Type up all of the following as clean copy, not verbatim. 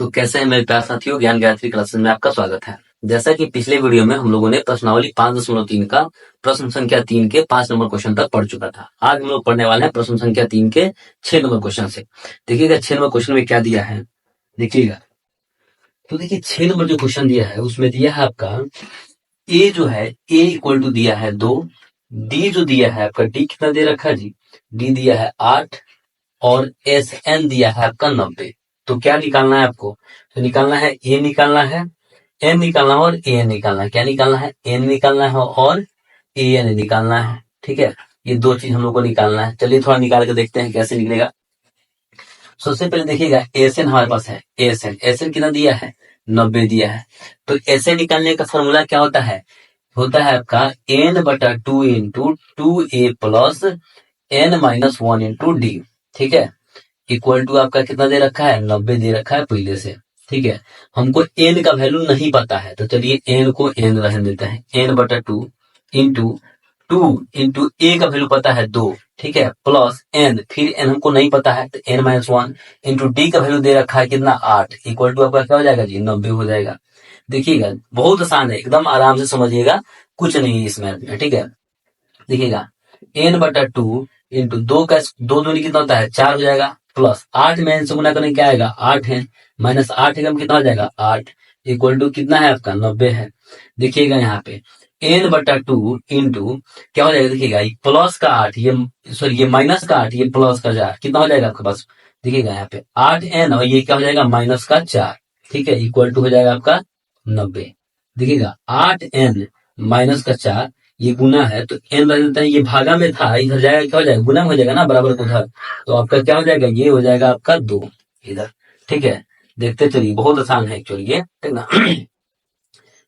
तो कैसे हैं मेरे प्यारे साथियों, ज्ञान गायत्री क्लासेस में आपका स्वागत है। जैसा कि पिछले वीडियो में हम लोगों ने प्रश्नावली 5.3 का प्रश्न संख्या 3 के 5 नंबर क्वेश्चन तक पढ़ चुका था। आज हम लोग पढ़ने वाले हैं प्रश्न संख्या 3 के 6 नंबर क्वेश्चन से। देखिएगा 6 नंबर क्वेश्चन में क्या दिया है, देखिएगा। तो देखिए 6 नंबर जो क्वेश्चन दिया है उसमें दिया है आपका ए जो है ए इक्वल टू दिया है 2, डी जो दिया है आपका डी कितना दे रखा है जी, डी दिया है 8 और एस एन दिया है आपका 90। तो क्या निकालना है आपको, तो निकालना है ए निकालना है, एन निकालना है और ए एन निकालना है। क्या निकालना है, एन निकालना है और ए एन निकालना है। ठीक है, ये दो चीज हम लोग को निकालना है। चलिए थोड़ा निकाल के देखते हैं कैसे निकलेगा। सबसे पहले देखिएगा एस एन हमारे पास है, एस एन कितना दिया है 90 दिया है। तो एस एन निकालने का फॉर्मूला क्या होता है, होता है आपका एन बटा 2 into 2a plus n minus 1 into d. ठीक है, इक्वल टू आपका कितना दे रखा है 90 दे रखा है पहले से। ठीक है, हमको एन का वैल्यू नहीं पता है तो चलिए एन को एन रहने देते हैं। एन बटा 2 इंटू ए का वैल्यू पता है 2, ठीक है, प्लस एन, फिर एन हमको नहीं पता है तो एन माइनस 1 इंटू डी का वैल्यू दे रखा है कितना 8, इक्वल टू आपका क्या हो जाएगा जी 90 हो जाएगा। देखिएगा बहुत आसान है, एकदम आराम से समझिएगा, कुछ नहीं है इसमें। ठीक है, देखिएगा एन बटा 2 इंटू 2 का 2 दूनी कितना होता है 4 हो जाएगा, प्लस 8 में एन से गुना करने क्या आएगा 8 है, माइनस 8 है कितना हो जाएगा 8, इक्वल टू कितना है आपका 90 है। देखिएगा यहाँ पे एन बटा 2 इंटू क्या हो जाएगा, देखिएगा प्लस का 8, ये सॉरी ये माइनस का 8, ये प्लस का 4, कितना हो जाएगा आपके पास, देखिएगा यहाँ पे 8 एन और ये क्या हो जाएगा माइनस का 4। ठीक है, इक्वल टू हो जाएगा आपका 90। देखिएगा 8 एन माइनस का 4, ये गुना है तो एन रह देता है, ये भागा में था इधर जाएगा क्या हो जाएगा गुना में हो जाएगा ना, बराबर को उधर, तो आपका क्या हो जाएगा ये हो जाएगा आपका 2 इधर। ठीक है, देखते चलिए बहुत आसान है एक्चुअली ये, ठीक ना।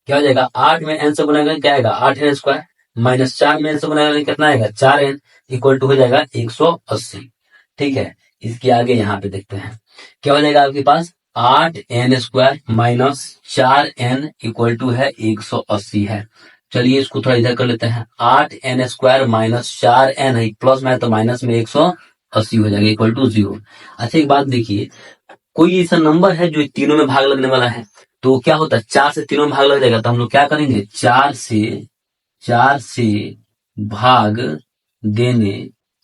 क्या हो जाएगा 8 में एन से गुना करें क्या आएगा 8 एन स्क्वायर, माइनस 4 में एन से गुना करें कितना आएगा 4 एन, इक्वल टू हो जाएगा 180। ठीक है, इसके आगे यहाँ पे देखते हैं क्या हो जाएगा आपके पास 8 n square minus 4 n equal to है 180 है। चलिए इसको थोड़ा इधर कर लेते हैं, 8 एन स्क्वायर माइनस 4 एन है, प्लस में है तो माइनस में 180 हो जाएगा, इक्वल टू 0। अच्छा एक बात देखिए, कोई ऐसा नंबर है जो तीनों में भाग लगने वाला है तो क्या होता है 4 से तीनों में भाग लग जाएगा, तो हम लोग क्या करेंगे 4 से भाग देने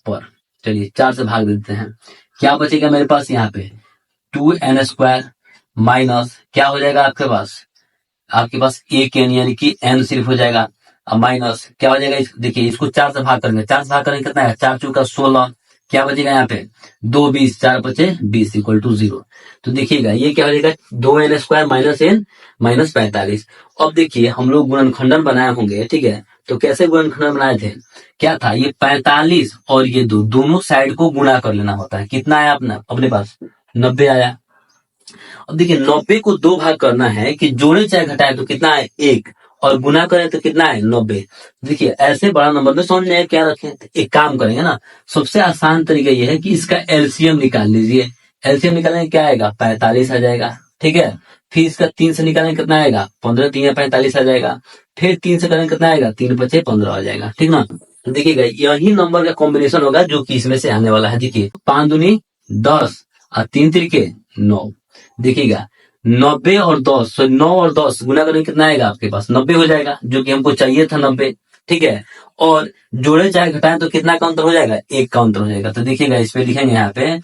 पर, चलिए 4 से भाग देते हैं, क्या बचेगा मेरे पास यहाँ पे 2 एन स्क्वायर माइनस क्या हो जाएगा आपके पास एक एन यानी कि एन सिर्फ हो जाएगा, अब माइनस क्या हो जाएगा, देखिए इसको 4 से भाग करेंगे, 4 से भाग करेंगे कितना है 4 चौका 16, क्या बचेगा यहाँ पे 2 20 4 बचे 20 इक्वल टू 0। तो देखिएगा ये क्या हो जाएगा 2 n square minus n minus 45। अब देखिए हम लोग गुणनखंडन बनाए होंगे, ठीक है, तो कैसे गुणनखंडन बनाए थे, क्या था ये 45 और ये दोनों साइड को गुणा कर लेना होता है, कितना आया अपने पास 90 आया। अब देखिए 90 को 2 भाग करना है कि जोड़े चाहे घटाए तो कितना है 1 और गुना करें तो कितना है 90। देखिए ऐसे बड़ा नंबर में समझ में क्या रखें, एक काम करेंगे ना, सबसे आसान तरीका यह है कि इसका एलसीएम निकाल लीजिए। एलसीएम निकालने क्या आएगा 45 आ जाएगा। ठीक है, फिर इसका 3 से निकालने कितना आएगा 15 3 45 आ जाएगा, फिर 3 से करेंगे कितना आएगा 3 5 15 आ जाएगा। ठीक ना, तो देखिएगा यही नंबर का कॉम्बिनेशन होगा जो कि इसमें से आने वाला है। देखिए 5 दूनी 10 और 3 तिरके 9। देखिएगा 90 और 10, 9 और 10 गुना करेंगे कितना आएगा आपके पास 90 हो जाएगा, जो कि हमको चाहिए था 90। ठीक है, और जोड़े चाहे घटाएं तो कितना का अंतर हो जाएगा 1 का अंतर हो जाएगा। तो देखिएगा इस पे लिखेंगे यहाँ पे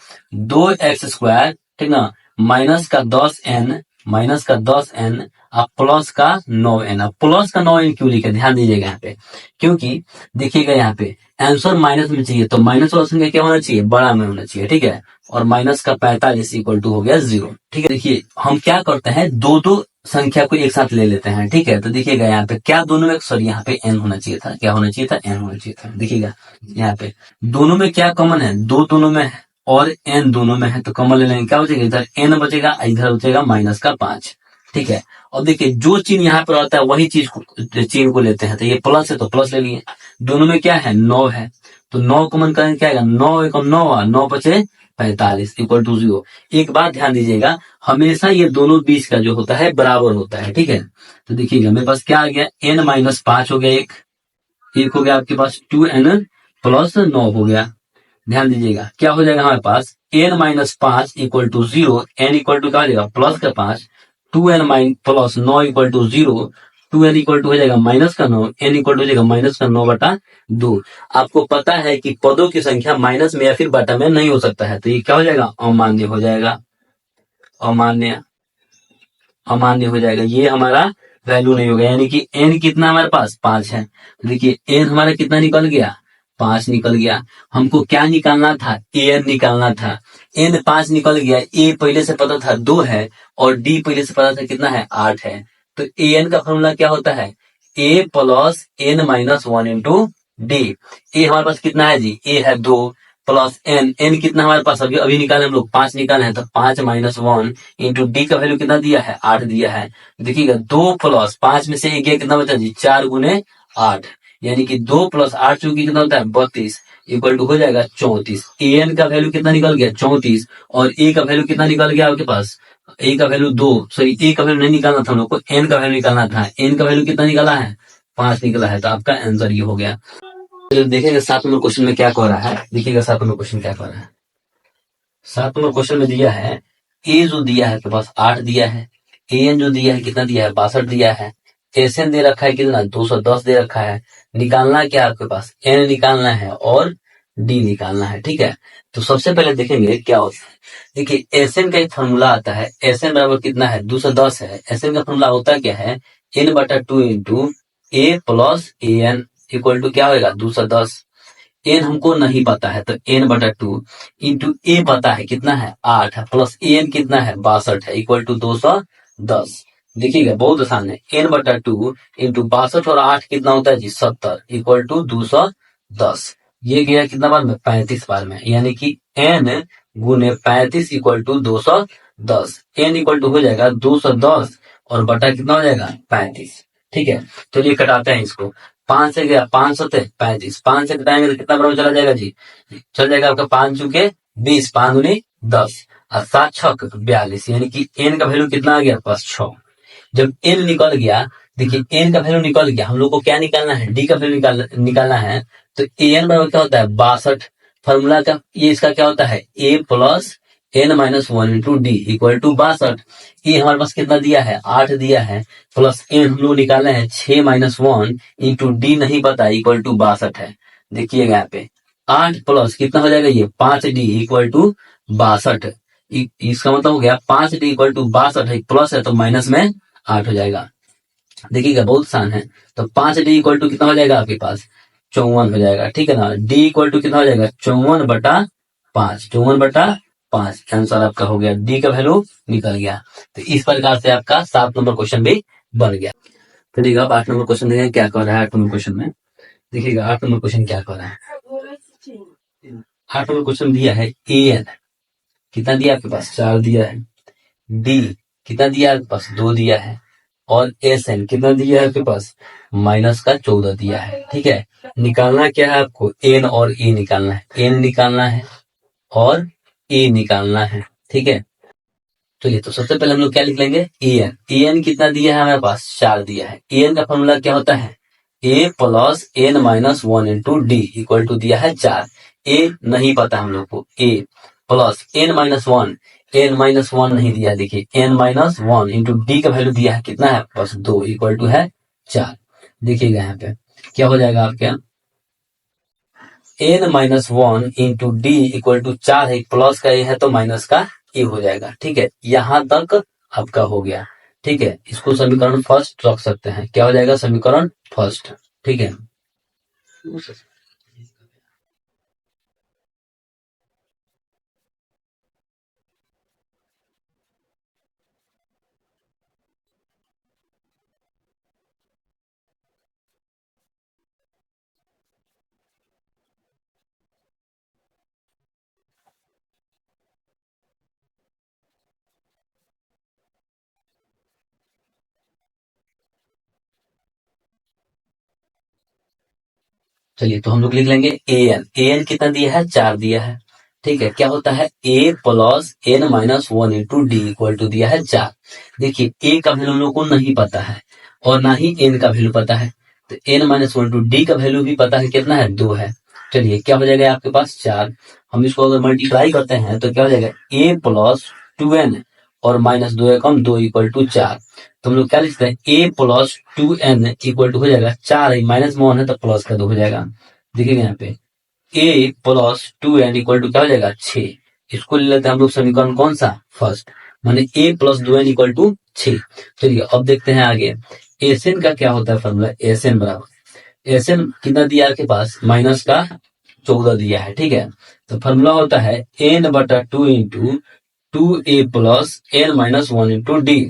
2x स्क्वायर, ठीक ना, माइनस का 10n अब प्लस का 9n। अब प्लस का 9n क्यों लिखे, ध्यान दीजिएगा यहाँ पे, क्योंकि देखिएगा यहाँ पे आंसर माइनस में चाहिए तो माइनस वाला संख्या क्या होना चाहिए बड़ा में होना चाहिए। ठीक है, और माइनस का 45 इक्वल टू हो गया 0। ठीक है, देखिए हम क्या करते हैं दो संख्या को एक साथ ले लेते हैं। ठीक है, तो देखिएगा यहाँ पे क्या दोनों में, सॉरी यहाँ पे n होना चाहिए था, क्या होना चाहिए था n होना चाहिए था। देखिएगा यहाँ पे दोनों में क्या कॉमन है, 2 दोनों में है और n दोनों में है, तो कॉमन ले लेंगे, क्या बचेगा इधर n बचेगा, इधर बचेगा माइनस का 5। ठीक है, और देखिए जो चिन्ह यहाँ पर आता है वही चिन्ह को लेते हैं, तो ये प्लस है तो प्लस ले लिए, दोनों में क्या है 9 है तो 9 कॉमन करेंगे क्या आएगा 9 एकम 9 9 बचे 45 इक्वल टू 0। एक बात ध्यान दीजिएगा, हमेशा ये दोनों बीच का जो होता है बराबर होता है। ठीक है, तो देखिएगा मेरे पास क्या आ गया n माइनस 5 हो गया, एक हो गया आपके पास 2n प्लस 9 हो गया। ध्यान दीजिएगा क्या हो जाएगा हमारे पास n-5 equal to 0, n equal to क्या हो जाएगा प्लस का 5, 2n plus 9 equal to 0, 2n equal to हो जाएगा माइनस का 9, n इक्वल टू हो जाएगा माइनस का 9/2। आपको पता है कि पदों की संख्या माइनस में या फिर बटा में नहीं हो सकता है, तो ये क्या हो जाएगा अमान्य हो जाएगा, अमान्य अमान्य हो जाएगा, ये हमारा वैल्यू नहीं होगा। यानी कि n कितना हमारे पास 5 है, देखिए n हमारा कितना निकल गया 5 निकल गया। हमको क्या निकालना था an निकालना था, n 5 निकल गया, a पहले से पता था 2 है और d पहले से पता था कितना है 8 है। तो an का फॉर्मूला क्या होता है a plus n-1 into D. a हमारे पास कितना है जी a है 2 प्लस n कितना हमारे पास अभी अभी निकाले हम लोग 5 निकाले हैं, तो 5-1 इंटू डी का वैल्यू कितना दिया है 8 दिया है। देखिएगा 2 प्लस 5 में से एक गया कितना बचा जी 4 गुने 8, यानी कि 2 प्लस 8 चूंकि कितना होता है 32 इक्वल टू हो जाएगा 34। एन का वैल्यू कितना निकल गया 34 और ए का वैल्यू कितना निकल गया आपके पास, ए का वैल्यू 2, सॉरी ए का वैल्यू नहीं निकालना था हम लोग को, एन का वैल्यू निकालना था। एन का वैल्यू कितना निकला है 5 निकला है, तो आपका आंसर ये हो गया। तो देखिएगा 7 नंबर क्वेश्चन में क्या कह रहा है, देखिएगा 7 नंबर क्वेश्चन क्या कह रहा है। 7 नंबर क्वेश्चन में दिया है ए जो दिया है आपके पास 8 दिया है, एन जो दिया है कितना दिया है 62 दिया है, एसएन दे रखा है कितना 210 दे रखा है। निकालना क्या आपके पास एन निकालना है और डी निकालना है, ठीक है। तो सबसे पहले देखेंगे क्या होता है। देखिए एसएन का एक फॉर्मूला आता है, एसएन बराबर कितना है 210 है। एसएन का फॉर्मूला होता क्या है n/2 into a plus a n equal to क्या होगा 210। एन हमको नहीं पता है तो n/2 इंटू ए पता है कितना है 8 है, प्लस एन कितना है 62 है इक्वल टू 210। देखिएगा बहुत आसान है, n/2 इंटू 62 और 8 कितना होता है जी 70 इक्वल टू 210। ये गया कितना बार में 35 बार में, यानी कि n गुने 35 equal to 210। n equal to हो जाएगा 210 और बटा कितना हो जाएगा 35, ठीक है। चलिए कटाते हैं इसको, 5 से गया 5 सते 35, 5 से घटाएंगे तो कितना बराबर चला जाएगा जी, चल जाएगा आपका 5 चुके 20, 5 दूनी 10 और 7 छक 42, यानी कि n का वैल्यू कितना आ गया पास 6। जब n निकल गया, देखिए n का वैल्यू निकल गया, हम लोग को क्या निकालना है d का वैल्यू निकालना है। तो an बराबर क्या होता है 62, फॉर्मूला का ये इसका क्या होता है a plus n-1 into d equal to 62। ये हमारे पास कितना दिया है 8 दिया है, प्लस n हम लोग निकालना है 6-1 इंटू डी नहीं पता इक्वल टू 62 है। देखिएगा यहाँ पे 8 प्लस कितना हो जाएगा ये 5d इक्वल टू 62। इसका मतलब हो गया 5d इक्वल टू 62 है, प्लस है तो माइनस में 8 हो जाएगा। देखिएगा बहुत आसान है, तो 5d इक्वल टू कितना हो जाएगा आपके पास 54 हो जाएगा, ठीक है ना। d इक्वल टू कितना हो जाएगा 54/5, 54/5 आंसर आपका हो गया, डी का वैल्यू निकल गया। तो इस प्रकार से आपका 7 नंबर क्वेश्चन भी बन गया। चलिएगा अब 8 नंबर क्वेश्चन देखें क्या कर रहा है। 8 नंबर क्वेश्चन में देखिएगा 8 नंबर क्वेश्चन क्या कर रहा है। 8 नंबर क्वेश्चन दिया है ए एन कितना दिया आपके पास 4 दिया है, डी कितना दिया आपके पास 2 दिया है और एस एन कितना दिया है आपके पास माइनस का 14 दिया है, ठीक है। निकालना क्या है आपको एन और ए निकालना है, एन निकालना है और ए निकालना है, ठीक है। चलिए तो सबसे पहले हम लोग क्या लिख लेंगे एन कितना दिया है हमारे पास 4 दिया है। एन का फॉर्मूला क्या होता है a plus n-1 into d equal to दिया है 4। ए नहीं पता हम लोग को, ए प्लस n-1 नहीं दिया, देखिए n-1 इंटू डी का वैल्यू दिया है कितना है बस 2 इक्वल टू है 4। देखिएगा यहाँ पे क्या हो जाएगा आपके n-1 into d equal to 4 है, प्लस का ए है तो माइनस का ए हो जाएगा, ठीक है। यहां तक आपका हो गया, ठीक है। इसको समीकरण फर्स्ट रख सकते हैं, क्या हो जाएगा समीकरण फर्स्ट, ठीक है। चलिए तो हम लोग लिख लेंगे एन कितना दिया है 4 दिया है, ठीक है। क्या होता है a plus n-1 into d equal to दिया है 4। देखिए ए का वैल्यू हम लोग को नहीं पता है और ना ही एन का वैल्यू पता है, तो n-1 इंटू डी का वैल्यू भी पता है कितना है 2 है। चलिए क्या हो जाएगा आपके पास 4। हम इसको अगर मल्टीप्लाई करते हैं तो क्या हो जाएगा a प्लस 2n और माइनस 2 एकम 2 इक्वल टू 4। तो हम लोग क्या लिखते हैं a plus 2n equal to हो जाएगा 4 है माइनस में 1 है तो प्लस का 2 हो जाएगा। देखिएगा यहाँ पे a plus 2n equal to क्या हो जाएगा 6। इसको ले लेते हैं हम लोग समीकरण कौन सा फर्स्ट, माने a plus 2n equal to 6। चलिए अब देखते हैं आगे एसएन का क्या होता है फॉर्मूला। एसएन बराबर एसएन कितना दिया है आपके पास माइनस का 14 दिया है, ठीक है। तो फॉर्मूला होता है एन बटा 2 into 2a plus n minus 1 into d.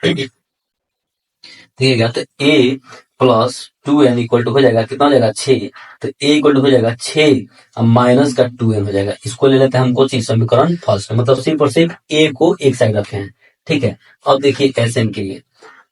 ठीक है, तो a plus 2n equal to हो जाएगा कितना हो जाएगा 6। तो a इक्वल टू हो जाएगा 6 अब माइनस का 2n हो जाएगा। इसको ले लेते हैं हमको चीज समीकरण फर्स्ट, मतलब सिर्फ और सिर्फ a को एक साइड रखे हैं, ठीक है। अब देखिए एसएन के लिए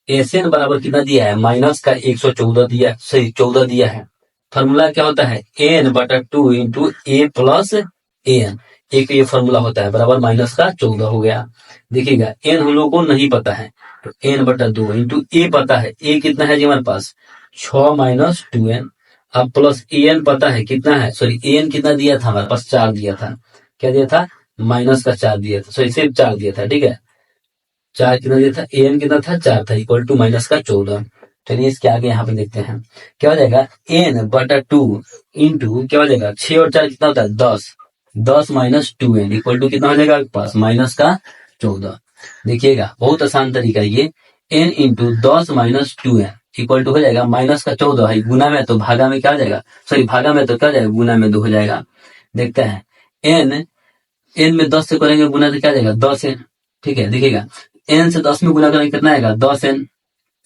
एसएन बराबर कितना दिया है माइनस का 114 दिया, सही 14 दिया है। फॉर्मूला क्या होता है एन बटा 2 इंटू ए प्लस एन, एक ये फॉर्मूला होता है बराबर माइनस का 14 हो गया। देखिएगा एन हम लोग को नहीं पता है तो एन बटा 2 इंटू ए पता है, ए कितना है जी हमारे पास 6 माइनस 2n। अब प्लस एन पता है कितना है, सॉरी एन कितना दिया था हमारे पास 4 दिया था, क्या दिया था माइनस का 4 दिया था, सॉरी सिर्फ 4 दिया था, ठीक है। 4 कितना दिया था एन कितना था 4 था इक्वल टू माइनस का 14। चलिए इसके आगे यहाँ पे देखते हैं क्या हो जाएगा एन बटा 2 इंटू क्या हो जाएगा 6 और 4 कितना होता है 10, 10 माइनस 2n इक्वल टू कितना हो जाएगा आपके पास माइनस का 14। देखिएगा बहुत आसान तरीका है ये, n into 10 minus 2n equal to हो जाएगा माइनस का 14 है, गुना में तो भागा में क्या हो जाएगा, सॉरी भागा में तो क्या हो जाएगा गुना में 2 हो जाएगा। देखते हैं n में 10 से करेंगे गुना तो क्या जाएगा 10n, ठीक है। देखिएगा n से 10 में गुना करेंगे कितना आएगा 10n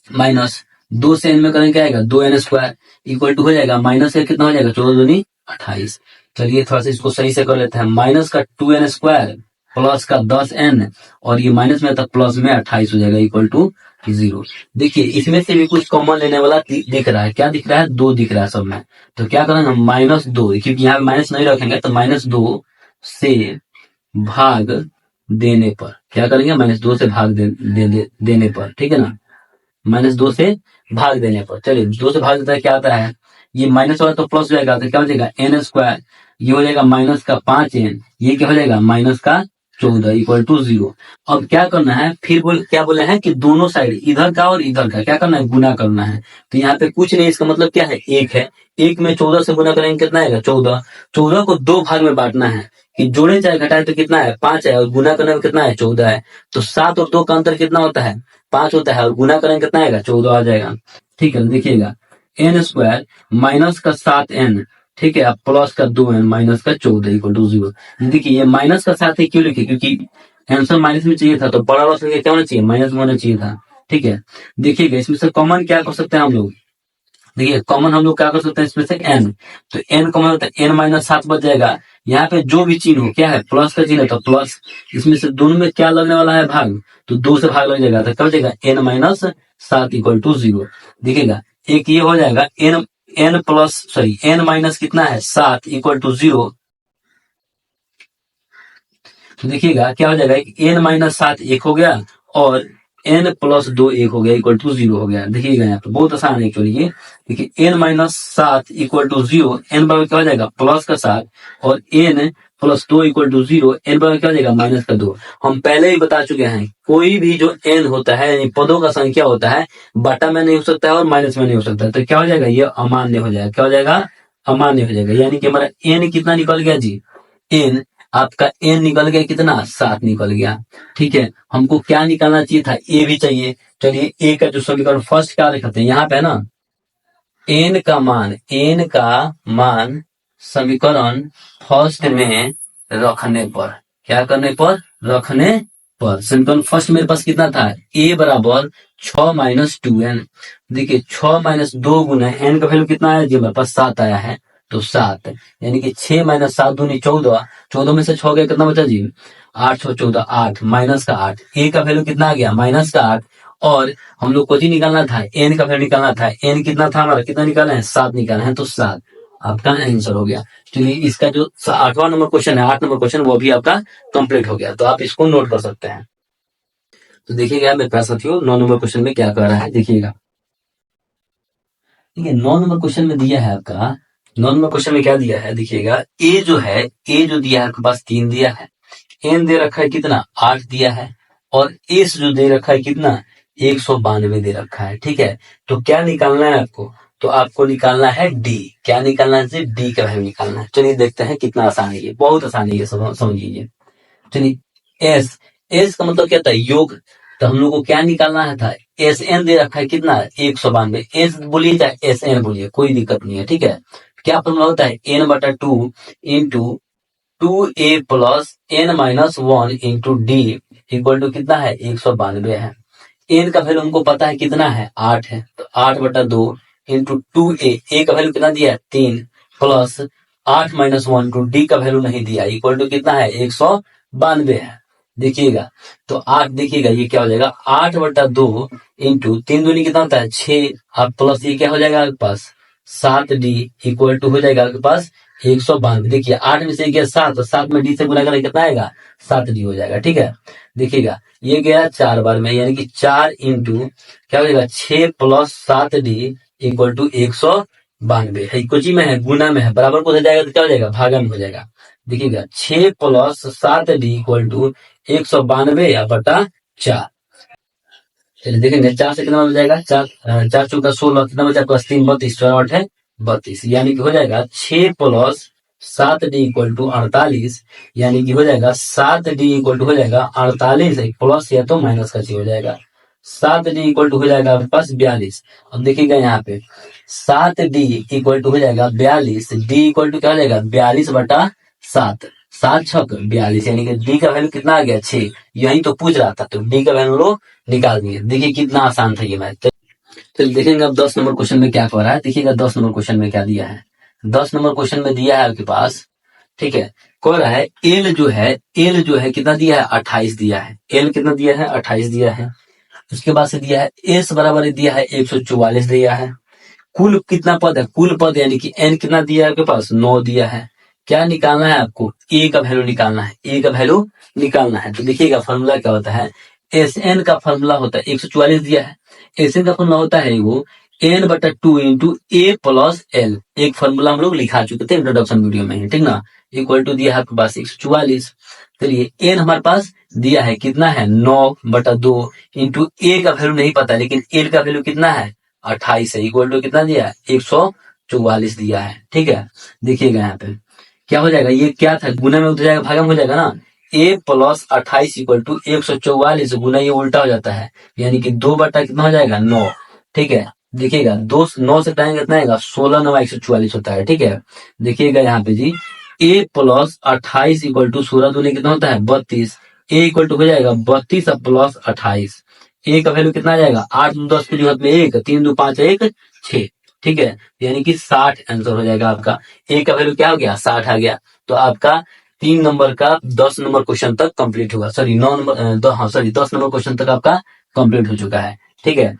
माइनस 2 से n में करेंगे क्या आएगा 2n स्क्वायर इक्वल टू हो जाएगा माइनस का कितना हो जाएगा 14 दूनी 28। चलिए थोड़ा सा इसको सही से कर लेते हैं, माइनस का 2n स्क्वायर प्लस का 10n और ये माइनस में तक प्लस में 28 हो जाएगा इक्वल टू 0। देखिए इसमें से भी कुछ कॉमन लेने वाला दिख रहा है, क्या दिख रहा है 2 दिख रहा है सब में। तो क्या करेंगे हम -2, क्योंकि यहाँ माइनस नहीं रखेंगे तो -2 से भाग देने पर क्या करेंगे -2 से भाग देने पर, ठीक है ना, -2 से भाग देने पर। चलिए 2 से भाग देता है क्या आता है, ये माइनस वाला तो प्लस हो जाएगा तो क्या हो जाएगा n स्क्वायर, ये हो जाएगा माइनस का 5n, ये क्या हो जाएगा माइनस का 14 इक्वल टू 0। अब क्या करना है फिर क्या बोले हैं कि दोनों साइड इधर का और इधर का क्या करना है गुना करना है। तो यहाँ पे कुछ नहीं, इसका मतलब क्या है एक है, एक में 14 से गुना करेंगे कितना आएगा 14, 14 को 2 भाग में बांटना है कि जोड़े चाहे घटाए तो कितना है 5 है और गुना करने में कितना है 14 है। तो 7 और 2 का अंतर कितना होता है 5 होता है और गुना करेंगे कितना आएगा 14 आ जाएगा, ठीक है। देखिएगा n स्क्वायर माइनस का 7n, ठीक है, अब प्लस का 2n माइनस का 14 इक्वल टू 0। देखिए ये माइनस का 7 ही क्यों लिखे, क्योंकि आंसर माइनस में चाहिए था तो बड़ा वाला संख्या क्या होना चाहिए माइनस में होना चाहिए था, ठीक है। देखिएगा इसमें से कॉमन क्या कर सकते हैं हम लोग, देखिए कॉमन हम लोग क्या कर सकते हैं इसमें से n, तो n कॉमन होता है n माइनस 7 बच जाएगा। यहाँ पे जो भी चिन्ह हो क्या है प्लस का चिन्ह है तो प्लस, इसमें से दोनों में क्या लगने वाला है भाग, तो 2 से भाग लग जाएगा तो क्या हो जाएगा n माइनस 7 इक्वल टू 0। देखिएगा एक ये हो जाएगा n plus sorry n minus कितना है 7 इक्वल टू 0। तो देखिएगा क्या हो जाएगा n माइनस 7 एक हो गया और n प्लस 2 एक हो गया इक्वल टू 0 हो गया। देखिएगा यहाँ पे बहुत आसान है एक्चुअली ये, देखिए n minus 7 equal to 0, n बराबर क्या हो जाएगा प्लस का 7 और n plus 2 equal to 0, n बराबर क्या हो जाएगा माइनस का 2। हम पहले ही बता चुके हैं कोई भी जो n होता है यानी पदों का संख्या होता है बटा में नहीं हो सकता है और माइनस में नहीं हो सकता है, तो क्या हो जाएगा ये अमान्य हो जाएगा, क्या हो जाएगा अमान्य हो जाएगा। यानी कि हमारा n कितना निकल गया जी, n आपका n निकल गया कितना 7 निकल गया, ठीक है। हमको क्या निकालना चाहिए था a भी चाहिए। चलिए a का जो समीकरण फर्स्ट क्या लिखते हैं यहाँ पे ना n का मान समीकरण फर्स्ट में रखने पर, क्या करने पर रखने पर, समीकरण फर्स्ट मेरे पास कितना था a बराबर 6 माइनस 2n। देखिए 6 माइनस 2 गुना n का वैल्यू कितना आया जी हमारे पास 7 आया है, तो 7 यानी कि 6 माइनस 7 दूनी 14, 14 में से 6 गया कितना बचा जी 8 और 14 8 माइनस का 8, a का वैल्यू कितना आ गया माइनस का 8 और हम लोग को जी निकालना था n का वैल्यू निकालना था, n कितना था हमारा कितना निकालना है 7 निकालना है, तो 7 आपका आंसर हो गया। चलिए इसका जो 8वां नंबर क्वेश्चन है 8 नंबर क्वेश्चन वो भी आपका कंप्लीट हो गया, तो आप इसको नोट कर सकते हैं। तो देखिएगा मेरे प्यारे साथियों 9 नंबर क्वेश्चन में क्या कह रहा है, देखिएगा। ठीक है, 9 नंबर क्वेश्चन में दिया है आपका, 9 नंबर क्वेश्चन में क्या दिया है, देखिएगा। ए जो है, ए जो दिया है आपके पास 3 दिया है, एन दे रखा है कितना 8 दिया है, और एस जो दे रखा है कितना 192 दे रखा है। ठीक है, तो क्या निकालना है आपको, तो आपको निकालना है डी। क्या निकालना है, डी का वैल्यू निकालना है। चलिए देखते हैं कितना आसान है ये, बहुत आसान है ये, समझ लीजिए। चलिए एस, एस का मतलब क्या था, योग। तो हम लोग को क्या निकालना है था, एस एन दे रखा है कितना 192। एस बोलिए चाहे एस एन बोलिए, कोई दिक्कत नहीं है। ठीक है, क्या फॉर्मूला होता है, एन बटा 2 into 2a plus n minus 1 into d equal to कितना है 192 है। एन का वैल्यू हमको पता है कितना है 8 है, तो 8 बटा 2 इंटू 2a, ए का वैल्यू कितना दिया है 3, प्लस 8 माइनस 1 इंटू डी का वैल्यू नहीं दिया, इक्वल टू कितना है 192 है। देखिएगा, तो 8 देखिएगा ये क्या हो जाएगा, 8 बटा 2 इंटू 3 दूनी कितना होता है 6, अब प्लस ये क्या हो जाएगा आपके पास 7d इक्वल टू हो जाएगा आपके पास 192। देखिए 8 में से गया 7, 7 में डी से गुना करें कितना आएगा 7d हो जाएगा। ठीक है, देखिएगा ये गया 4 बार में, यानी कि 4 इंटू क्या हो जाएगा 6 प्लस 7d इक्वल टू 192 है। कुछ ही में है, गुना में है, बराबर को हो जाएगा तो क्या हो जाएगा भागा में हो जाएगा। देखिएगा 6 प्लस 7d इक्वल टू 192 या बटा 4। चलिए देखेंगे 4 से कितना बन जाएगा, 4 चौका 16, कितना बचा आपके पास 3 32, 4 8 है 32, यानी कि हो जाएगा 6 प्लस 7d इक्वल टू 48, यानी कि हो जाएगा 7d इक्वल टू हो जाएगा 48, प्लस या तो माइनस का चीज हो जाएगा। 7d इक्वल टू हो जाएगा आपके पास 42। अब देखिएगा यहाँ पे 7d इक्वल टू हो जाएगा 42, d इक्वल टू क्या हो जाएगा 42 बटा 7, 7 छक 42, यानी कि डी का वैल्यू कितना आ गया 6। यही तो पूछ रहा था, तो डी का वैल्यू लोग निकाल दिए। देखिए कितना आसान था ये मैथ। चलिए देखेंगे अब 10 नंबर क्वेश्चन में क्या कह रहा है, देखिएगा 10 नंबर क्वेश्चन में क्या दिया है। 10 नंबर क्वेश्चन में दिया है आपके पास, ठीक है, कह रहा है एल जो है, एल जो है कितना दिया है 28 दिया है, एल कितना दिया है 28 दिया है। उसके बाद से दिया है एस बराबर दिया है 144 दिया है। कुल कितना पद है, कुल पद यानी कि एन कितना दिया है आपके पास 9 दिया है। क्या निकालना है आपको, ए का वैल्यू निकालना है, ए का वैल्यू निकालना है। तो देखिएगा फॉर्मूला क्या होता है, एस एन का फॉर्मूला होता है 144 दिया है, एस एन का फॉर्मूला होता है वो एन बटा 2 इंटू ए प्लस एल। एक फॉर्मूला हम लोग लिखा चुके थे इंट्रोडक्शन वीडियो में, ठीक ना। इक्वल टू दिया है आपके पास 144। चलिए एन हमारे पास दिया है कितना है 9 बटा 2 इंटू ए का वैल्यू नहीं पता, लेकिन एल का वैल्यू कितना है 28 है, इक्वल टू कितना दिया है 144 दिया है। ठीक है, देखिएगा यहाँ पे क्या हो जाएगा, ये क्या था गुना में उतर जाएगा भागा में हो जाएगा ना, ए प्लस 28 इक्वल टू 144 गुना ये उल्टा हो जाता है, यानी कि 2 बटा कितना हो जाएगा 9। ठीक है, देखिएगा 2 9 से टाइम कितना आएगा 16 9 144 होता है। ठीक है, देखिएगा यहाँ पे जी ए प्लस 28 इक्वल टू 16 दूनी कितना होता है 32, ए इक्वल टू हो जाएगा 32 प्लस 28, ए का वैल्यू कितना आ जाएगा 8 2 10 के लिए में 1 3 2 5 1 6। ठीक है, यानी कि 60 आंसर हो जाएगा आपका। ए का वैल्यू क्या हो गया 60 आ गया। तो आपका 3 नंबर का 10 नंबर क्वेश्चन तक कंप्लीट होगा, सॉरी 9 नंबर 10 नंबर क्वेश्चन तक आपका कंप्लीट हो चुका है। ठीक है।